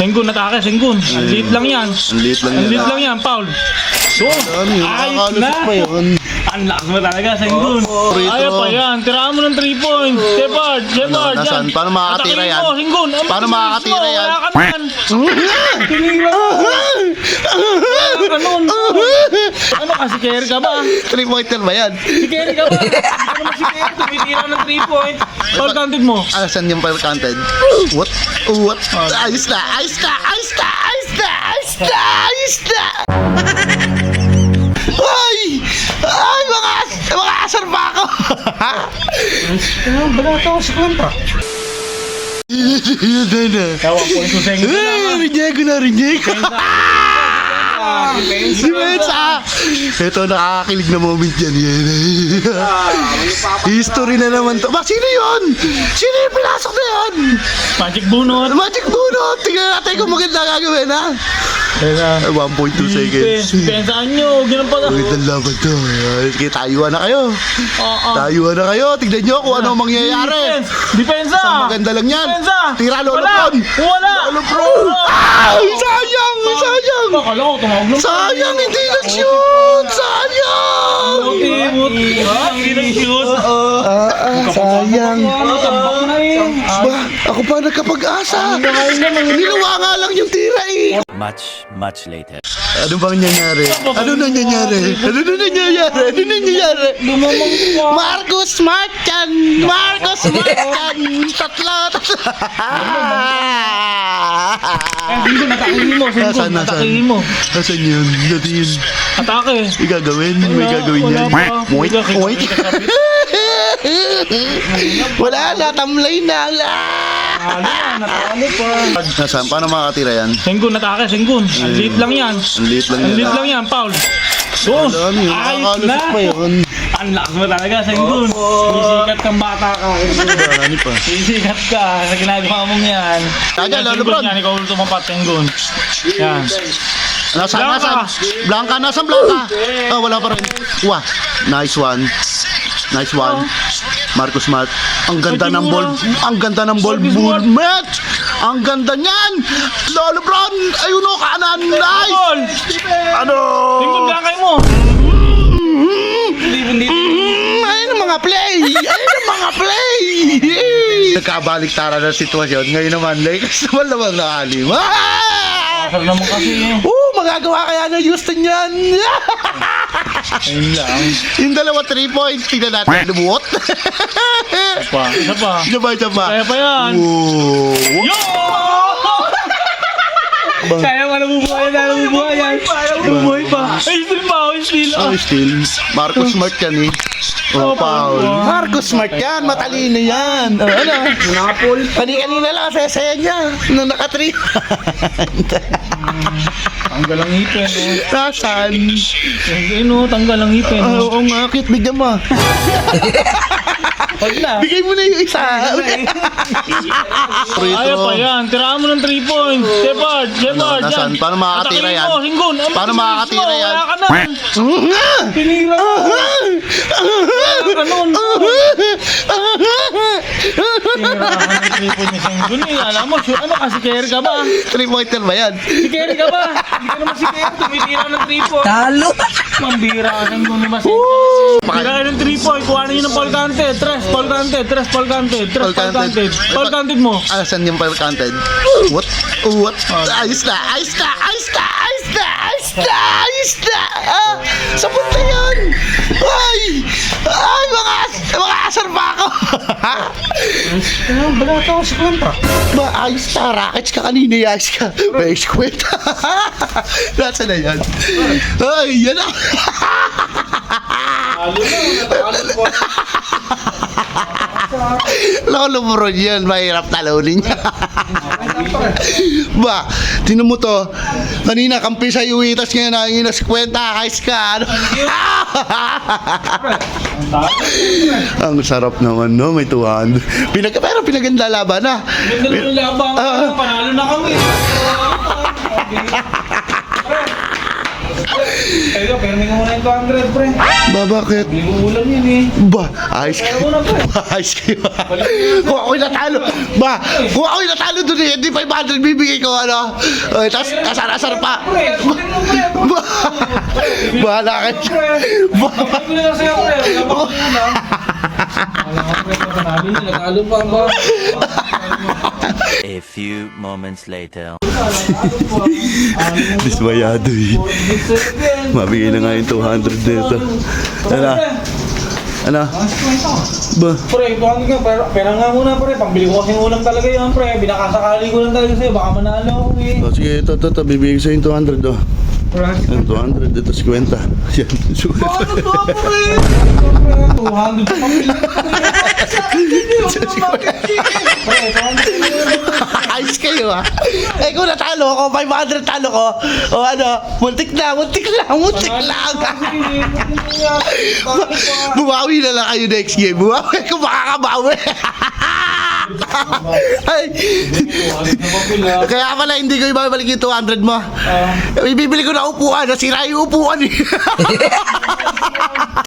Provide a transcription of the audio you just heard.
Senggun, atake, Senggun. Ang liit lang yan. Ang liit lang Ang yan. liit lang yan, Paul. Doon. Ano yun? Ayos Nakakalusot na. pa yun. Ang lakas mo talaga, Senggun. retro. Ayaw pa yan. Tiraan mo ng 3 points. Shepard, Shepard. Ano, nasaan? yan. Paano makakatira Atakin yan? mo, Senggun. Ang Paano bilis makakatira mo, yan? Wala ka naman. Tinira mo. Wala ka nun. Ano ka, si Kerry ka ba? 3-pointer ba yan? Si Kerry ka ba? Hindi ka naman si Kerry. Tumitira ng 3 points. Paul counted mo. Saan yung fire counted? What? What? Ayos na! Ayos na! Ayos na! Ayos na! Ayos na! Ayos na! Ay! Ay! Mga asar pa ako! Balata ko si Kwenta. Yun na. Tawag po yung susengin ko naman. Rinyeg ko na! Rinyeg ko! Si Mensa! Ito, nakakakilig na moment yan. History na naman to. Ba, sino yun? Sino yung pinasok na yun? Magic bunot. Magic bunot! Tingnan natin kung maganda gagawin, ha? Teka. 1.2 seconds. Pensaan nyo. Ganun pala. Magandang laban to. Sige, tayuan na kayo. Tayuan na kayo. Tignan nyo kung ano ang mangyayari. Depensa. Isang maganda lang yan. Depensa. Tira, Lolo Wala. Pron. Wala. Lolo Pron. Ay, sayang! Sayang! Akala ko tumawag lang. Sayang, hindi nag-shoot! Sayang! Hindi nag-shoot. Sayang. Tambak na yun. Ba, ako pa nagkapag-asa. Niluwa nga lang yung tira eh. Much later. Ano bang nangyayari? Ano nangyayari? Ano nangyayari? Ano nangyayari? Lumamang ka. Marcos Smart yan! Marcos Smart yan! Tatlo! Hindi natakihin mo. Nasaan? Natakihin mo. Nasaan yun? Natin. Atake. May gagawin? May gagawin Wala yan? pa. Moink! Moink! Wala na! Tamlay na! Natalo pa. Nasaan? Paano makakatira yan? Senggun, atake, Senggun. Ang liit lang yan. Ang liit lang Ang yan. liit lang yan, Paul. Doon. Ano yun? Ayos Nakakalusot na. pa yun. Ang lakas mo talaga, Senggun. Sisikat kang bata ka. Ano pa? Sisikat ka sa ginagawa mong yan. Kaya, Lolo Senggun Bron. yan, ikaw tumapat, Senggun. Yan. Nasaan? Blanca. Nasaan? Blanca? Nasaan Blanca? Oh, wala pa rin. Wah, nice one. Nice one. Marcos Smart. Ang ganda ng ball. Ang ganda ng ball movement. Ang ganda niyan. Lolo Bron. Ayun o, kanan. Nice. Paul! Ano? Senggun, bangkay mo. Hindi. Ayun ang mga play. Ayun ang mga play. Nagkabalik tara ng sitwasyon. Ngayon naman, Lakers naman na alim. Asal naman kasi eh. Magagawa kaya ng Houston yan. Ayun lang. Yung dalawa 3 points. Tingnan natin. Lumuot. Isa pa. Isa pa. Kaya pa yan. Wow. Yo! Kaya pa nabubuhay yan. Nabubuhay pa. Ay, still pa. Still. Oh, still. Marcos Smart yan eh. Oh, Paul. Marcos Smart yan. Matalino yan. Oh, ano? Napol. Kanina lang saya niya. Nung naka-3. Tanggal ang ipin. Nasaan? Tanggal ang ipin. Oo nga, cute. Bigyan mo. Huwag na. Bigay mo na yung isa. Ayaw pa yan. Tiraan mo ng 3 points. Shepard. Nasaan? Paano makakatira yan? Atakin mo, Senggun. Ang Paano bilis makakatira mo, yan? Wala ka na. Tinira mo. Wala ka nun. Tinira ka ng 3 points ni Senggun eh. Alam mo, ano ka, si Kerry ka ba? 3-pointer ba yan? Si Kerry ka ba? Hindi ka naman si Kerry. Tumitira ng 3 points. Talo! Mambira ka, Senggun. Tira kayo ng 3 points. Kuha na yun ng Paul counted. Paul counted mo. Saan yung fire counted? What? What? Ayos na! Ayos na! Ayos na! Ayos na! Ayos na! Ayos na! Sabot na yan! Ay! Ay! Mga asar pa ako! Balata ko si Kwenta. Ba, ayos na! Rockets ka kanina, ayos ka! May squid! Nasaan na yan? Ay! Yan na! Lolo mo ron yan, mahirap talunin niya. Ba, tinan mo to. Kanina kampi sa Uwitas, ngayon nangingin na 50, ayos ka. Ano? Ang sarap naman, no? May 200. Pero pinaganda laban na. Ganda ng labang. Panalo na kami. Kaya, permi ko muna yung 200, pre. Ba, bakit? Hindi mo ulam yun eh. Ba, ayos kayo. Kaya mo na, pre. Ayos kayo. Kung ako'y natalo, Ba, kung ako'y natalo doon eh, hindi 500 bibigay ko, ano? Tapos, asar-asar pa. Bahala ka. Bakit mo na lang sa'yo, pre? Wala pa yun, ha? Wala ka, pre. Panalo niya. Natalo pa ba? A few moments later. Dismayado eh. Mabigay na nga yung 200 nito. Ano? Ano? Ba? Pre, tuhan ka. Pera nga muna, pre. Pambili ko kasing ulam talaga yan, pre. Binakasakali ko lang talaga sa'yo. Baka manalo ako, eh. Oh, sige, ito. Bibigay ko sa'yo yung 200, oh. Pre, Yung 200, ito 50. Yan, ano to, pre? 200 pa pambili ko. Pre, 200. Ayos kayo, ah. Eh, kung natalo ako, 500 talo ko, o ano, muntik lang. Bumawi na lang kayo next game. Bumawi kung makakabawi. Ay. Kaya pala hindi ko ibabalik yung 200 mo. Ibibili ko na upuan. Nasira yung upuan eh.